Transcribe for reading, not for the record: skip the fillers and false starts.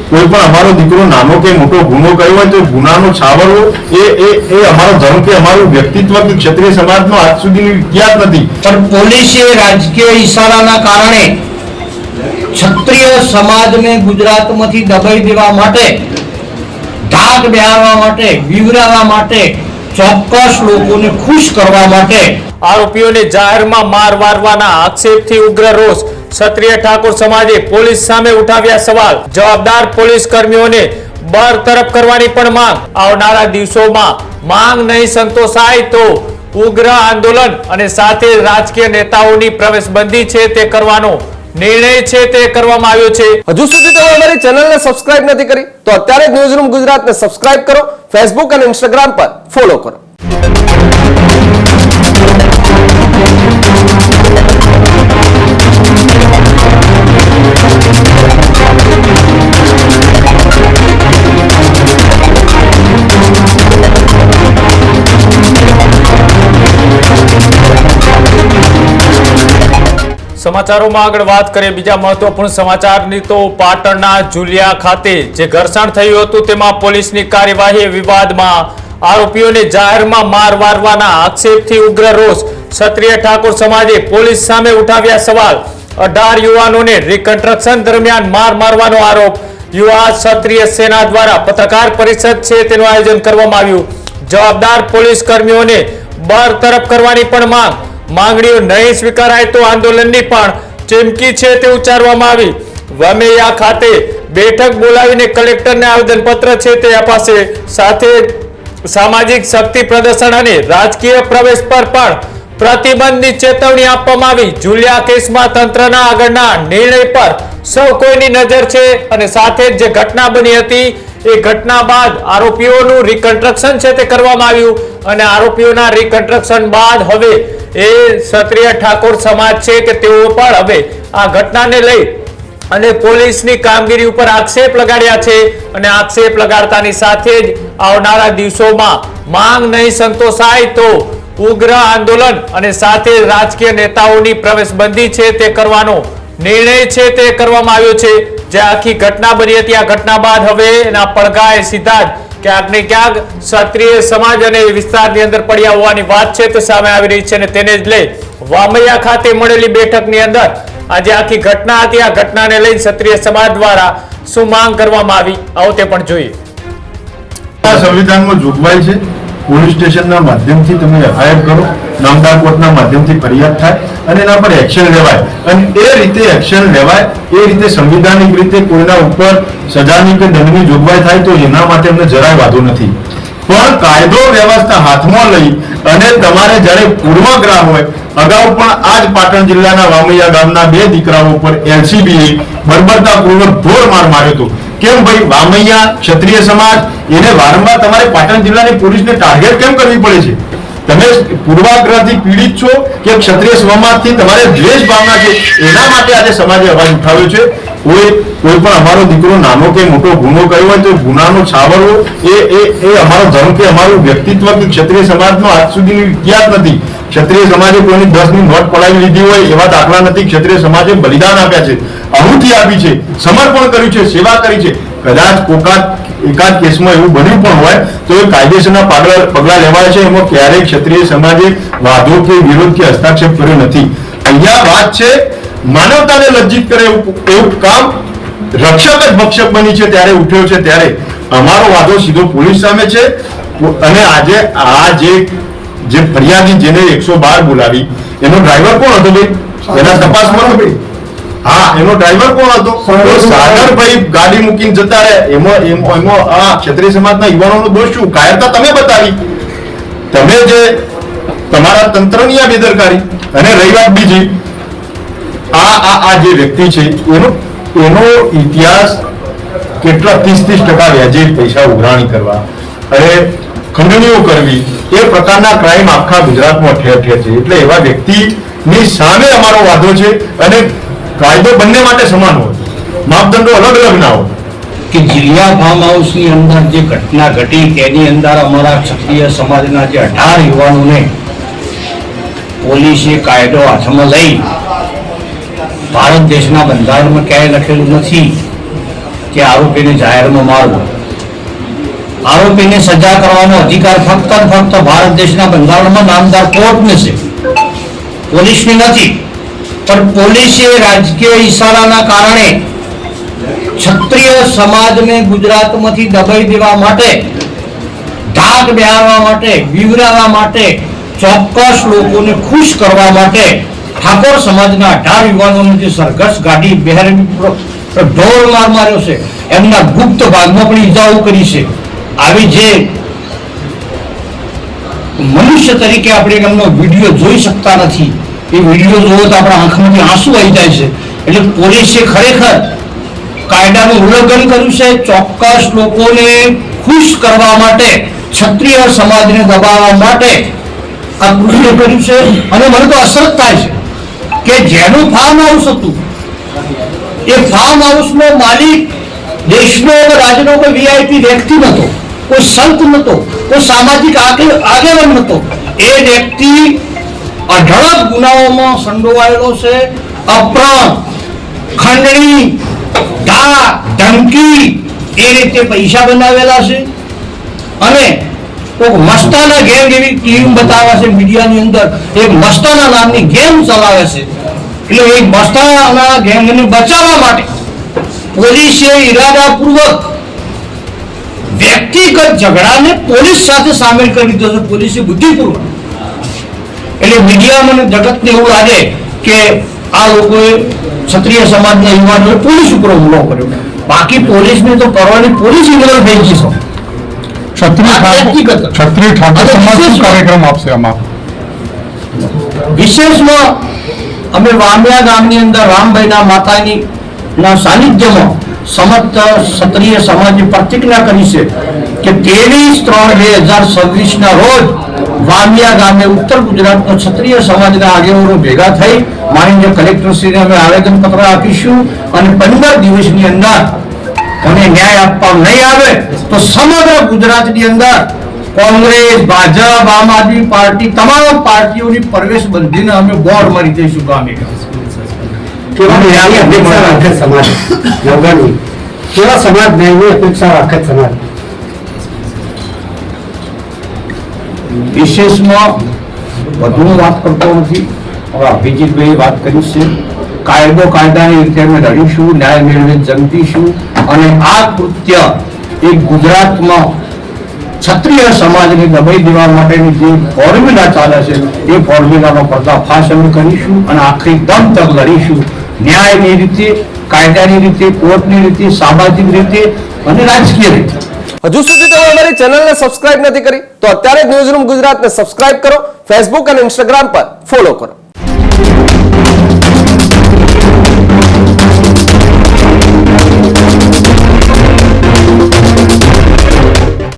કોઈ પણ અમારો દીકરો નાનો કે મોટો ગુનો કર્યો હોય તો ગુનાનો છાવરવો એ અમારો ધર્મ કે અમારું વ્યક્તિત્વ કે ક્ષત્રિય સમાજનો આજ સુધીનો ઇતિહાસ નથી. પણ પોલીસે રાજકીય ઈશારાના કારણે ક્ષત્રિય સમાજને ગુજરાતમાંથી દબાઈ દેવા માટે, ધાક બેહારવા માટે, બીવરાવવા માટે, ચોક્કસ લોકોને ખુશ કરવા માટે આરોપીઓને જાહેરમાં માર મારવાના આક્ષેપથી ઉગ્ર રોષ. ક્ષત્રિય ઠાકોર સમાજે પોલીસ સામે ઉઠાવ્યા સવાલ. જવાબદાર પોલીસ કર્મીઓને બરતરફ કરવાની પણ માંગ. આવનારા દિવસોમાં માંગ નહીં સંતોષાય તો ઉગ્ર આંદોલન અને સાથે રાજકીય નેતાઓની પ્રવેશબંધી છે તે કરવાનો નિર્ણય છે તે કરવામાં આવ્યો છે. હજુ સુધી તમે અમારી ચેનલને સબસ્ક્રાઇબ નથી કરી તો અત્યારે જ ન્યૂઝરૂમ ગુજરાતને સબસ્ક્રાઇબ કરો, ફેસબુક અને ઇન્સ્ટાગ્રામ પર ફોલો કરો. સમાચારોમાં આગળ વાત કરીએ બીજા મહત્વપૂર્ણ સમાચારની તો પાટણના ઝુલિયા ખાતે જે ઘર્ષણ થયું હતું તેમાં પોલીસની કાર્યવાહી. વિવાદમાં આરોપીઓને જાહેરમાં માર મારવાના આક્ષેપથી ઉગ્ર રોષ. ક્ષત્રિય ઠાકોર સમાજે પોલીસ સામે ઉઠાવ્યા સવાલ. 18 યુવાનોને રિકન્સ્ટ્રક્શન દરમિયાન માર મારવાનો આરોપ. યુવા ક્ષત્રિય સેના દ્વારા પત્રકાર પરિષદ છે તેનું આયોજન કરવામાં આવ્યું. જવાબદાર પોલીસ કર્મીઓને બરતરફ કરવાની પણ માંગ. માંગણીઓ નહીં સ્વીકારાય તો આંદોલનની પણ ચીમકી છે તે ઉચ્ચારવામાં આવી. વામૈયા ખાતે બેઠક બોલાવીને કલેક્ટરને આવેદનપત્ર છે તે અપાશે. સાથે સામાજિક શક્તિ પ્રદર્શન અને રાજકીય પ્રવેશ પર પણ પ્રતિબંધની ચેતવણી આપવામાં આવી. ઝુલિયા કેસમાં તંત્રના આગળના નિર્ણય પર સૌ કોઈની નજર છે અને સાથે જે ઘટના બની હતી એ ઘટના બાદ આરોપીઓનું રિકન્સ્ટ્રક્શન છે તે કરવામાં આવ્યું અને આરોપીઓના રિકન્સ્ટ્રક્શન બાદ હવે એ ક્ષત્રિય ઠાકોર સમાજ છે કે તેઓ પણ હવે આ ઘટનાને લઈ અને પોલીસની કામગીરી ઉપર આક્ષેપ લગાડ્યા છે અને આક્ષેપ લગાડતાની સાથે જ આવનારા દિવસોમાં માંગ નહીં સંતોષાય તો ઉગ્ર આંદોલન અને સાથે રાજકીય નેતાઓની પ્રવેશબંધી છે તે કરવાનો નિર્ણય છે તે કરવામાં આવ્યો છે. જે આખી ઘટના બની હતી આ ઘટના બાદ હવે એના પડઘાએ સીધા જ ક્યાંક ને ક્યાંક ક્ષત્રિય સમાજ અને વિસ્તારની અંદર પડ્યા હોવાની વાત છે તે સામે આવી રહી છે અને તેને જ લઈ વામૈયા ખાતે મળેલી બેઠકની અંદર આજે આખી ઘટના હતી. આ ઘટનાને લઈ ક્ષત્રિય સમાજ દ્વારા શું માંગ કરવામાં આવી આવો તે પણ જોઈએ. સંવિધાનમાં જોગવાઈ છે પોલીસ સ્ટેશનના માધ્યમથી તમે એફઆઈઆર કરો, નામદાર કોર્ટના માધ્યમથી ફરિયાદ થાય અને એના પર એક્શન લેવાય અને એ રીતે એક્શન લેવાય એ રીતે સંવિધાનિક રીતે કોઈના ઉપર સજાની કે દંડની જોગવાઈ થાય તો એના માટે અમને જરાય વાંધો નથી. પણ કાયદો વ્યવસ્થા હાથમાં લઈ અને તમારે જ્યારે પૂર્વગ્રહ હોય, અગાઉ પણ આ જ પાટણ જિલ્લાના વામૈયા ગામના 2 દીકરાઓ પર એલસીબીએ બર્બરતાપૂર્વક ઢોર માર માર્યો હતો. કેમ ભાઈ, વામૈયા ક્ષત્રિય સમાજ એને વારંવાર તમારે પાટણ જિલ્લાની પોલીસને ટાર્ગેટ કેમ કરવી પડે છે? તમે પૂર્વાગ્રહથી પીડિત છો કે ક્ષત્રિય સમાજથી તમારે દ્વેષ ભાવના છે? એના માટે આજે સમાજે અવાજ ઉઠાવ્યો છે. કોઈ પણ અમારો દીકરો નાનો કે મોટો ગુનો કર્યો હોય તો ગુનાનો છાવરવો એ અમારો ધર્મ કે અમારું વ્યક્તિત્વ કે ક્ષત્રિય સમાજનો આજ સુધીનો ઇતિહાસ નથી. ક્ષત્રિય સમાજે કોઈની 10ની નોટ પડાવી લીધી હોય એવા દાખલા નથી. ક્ષત્રિય સમાજે બલિદાન આપ્યા છે, આહુતિ આપી છે, સમર્પણ કર્યું છે, સેવા કરી છે. કદાચ એકાદ કેસમાં એવું બન્યું પણ હોય તો એ કાયદેસરના પગલા લેવાય છે. એમાં ક્યારેય ક્ષત્રિય સમાજે વાદો કે વિરોધ કે હસ્તાક્ષેપ કર્યો નથી. અહીંયા વાત છે માનવતાને લજ્જિત કરે એવું કામ રક્ષક જ ભક્ષક બની છે ત્યારે ઉઠ્યો છે. ત્યારે અમારો વાદો સીધો પોલીસ સામે છે અને આજે આ જે ફરિયાદી જેને 112 બોલાવી એનો ડ્રાઈવર કોણ હતો ભાઈ? એના તપાસમાં હા, એનો ડ્રાઈવર કોણ હતો? સાગરભાઈ ગાડી મૂકીને જતા રહે. એમાં આ ક્ષત્રિય સમાજના યુવાનોનો દોષ શું? કાયરતા તમે બતાવી. તમે જે તમારા તંત્રની આ બેદરકારી અને રહી વાત બીજી, આ જે વ્યક્તિ છે એનો ઇતિહાસ કેટલા 30% વ્યાજે પૈસા ઉઘરાણી કરવા અને ખંડણીઓ કરવી એ પ્રકારના ક્રાઇમ આખા ગુજરાતમાં ઠેર ઠેર છે. એટલે એવા વ્યક્તિની સામે અમારો વાદો છે અને કાયદો બંને માટે સમાન હોય, માપદંડો અલગ અલગ ના હોય. કે જિલ્લા ફાર્મ હાઉસની અંદર જે ઘટના ઘટી તેની અંદર અમારા ક્ષત્રિય સમાજના જે 18 યુવાનોને પોલીસે કાયદો હાથમાં લઈ, ભારત દેશના બંધારણમાં ક્યાંય લખેલું નથી કે આરોપીને જાહેરમાં મારવો. આરોપીને સજા કરવાનો અધિકાર ફક્ત ને ફક્ત ભારત દેશના બંધારણમાં નામદાર કોર્ટને છે, પોલીસને નથી. પણ પોલીસે રાજકીય ઈશારાના કારણે ક્ષત્રિય સમાજને ગુજરાતમાંથી દબાઈ દેવા માટે, ધાક બેહારવા માટે, બીવરાવવા માટે, ચોક્કસ લોકોને ખુશ કરવા માટે ઠાકોર સમાજના 18 યુવાનોને જે સરઘસ ગાડી બેહારી ઢોર માર માર્યો છે, એમના ગુપ્ત ભાગમાં પણ ઈજાઓ કરી છે. આવી જે મનુષ્ય તરીકે આપણે એમનો વિડીયો જોઈ શકતા નથી, એ વિડીયો જોવો તો આપણા આંખમાંથી આંસુ આવી જાય છે. એટલે પોલીસે ખરેખર કાયદાનું ઉલ્લંઘન કર્યું છે. ચોક્કસ લોકોને ખુશ કરવા માટે, ક્ષત્રિય સમાજને દબાવવા માટે આ કૃત્ય કર્યું છે. અને મને તો અસર થાય છે કે જેનું ફાર્મ હાઉસ હતું, એ ફાર્મ હાઉસનો માલિક દેશનો રાજ્યનો કોઈ વીઆઈપી વ્યક્તિ નહોતો, કોઈ સંત નહોતો, કોઈ સામાજિક આગેવાન નહોતો. એ વ્યક્તિ અઢળક ગુનાઓમાં સંડોવાયેલો છે. અપહરણ, ખંડણી, ધમકી, એ રીતે પૈસા બનાવેલા છે. અને મસ્તાના ગેંગ એવી ટીમ બતાવે છે મીડિયાની અંદર, એક મસ્તાના નામની ગેમ ચલાવે છે. એટલે એક મસ્તાના ગેંગને બચાવવા માટે પોલીસે ઇરાદાપૂર્વક વ્યક્તિગત ઝઘડાને પોલીસ સાથે સામેલ કરી દીધો છે, પોલીસે બુદ્ધિપૂર્વક. એટલે મીડિયા મને જગતને એવું લાગે કે આ લોકોએ ક્ષત્રિય સમાજના યુવાનોએ પોલીસ ઉપર હુમલો કર્યો. બાકી પોલીસને તો કરવાની પોલીસ ઇન્વોલ્વ થઈ ગઈ છે. ક્ષત્રિય ઠાકોર સમાજ શું કાર્યક્રમ આપશે આમાં? વિશેષમાં અમે વામિયા ગામની અંદર રામભાઈના માતાની સાનિધ્યમાં સમસ્ત ક્ષત્રિય સમાજે પ્રતિજ્ઞા કરી છે કે 23/3/2026 ના રોજ વામિયા ગામે ઉત્તર ગુજરાતનો ક્ષત્રિય સમાજના આગેવાનો ભેગા થઈ માનનીય કલેક્ટરશ્રીને અમે આવેદનપત્ર આપીશું. અને 15 દિવસની અંદર અને ન્યાય આપવામાં નહીં આવે તો સમગ્ર ગુજરાતની અંદર કોંગ્રેસ, ભાજપ, આમ આદમી પાર્ટી, તમામ પાર્ટીઓની પ્રવેશ બંધીને અમે બોર્ડ મારી દઈશું ગામે ગામ. કેવા ન્યાયની અપેક્ષા રાખે સમાજ? યોગાની કેવા સમાજ ન્યાયની અપેક્ષા રાખે સમાજ? વિશેષમાં વધુ વાત કરતો નથી. હવે અભિજીતભાઈ વાત કરી છે. કાયદાની રીતે અમે લડીશું, ન્યાય મેળવે જંગીશું. અને આ કૃત્ય એ ગુજરાતમાં ક્ષત્રિય સમાજને દબાઈ દેવા માટેની જે ફોર્મ્યુલા ચાલે છે, એ ફોર્મ્યુલાનો પર્દાફાશ અમે કરીશું અને આખરી દમ તક લડીશું. ન્યાયની રીતે, કાયદાની રીતે, કોર્ટની રીતે, સામાજિક રીતે અને રાજકીય રીતે. હજુ સુધી તમે અમારી ચેનલને સબસ્ક્રાઇબ નથી કરી તો અત્યારે જ ન્યૂઝરૂમ ગુજરાતને સબસ્ક્રાઇબ કરો, ફેસબુક અને ઇન્સ્ટાગ્રામ પર ફોલો કરો.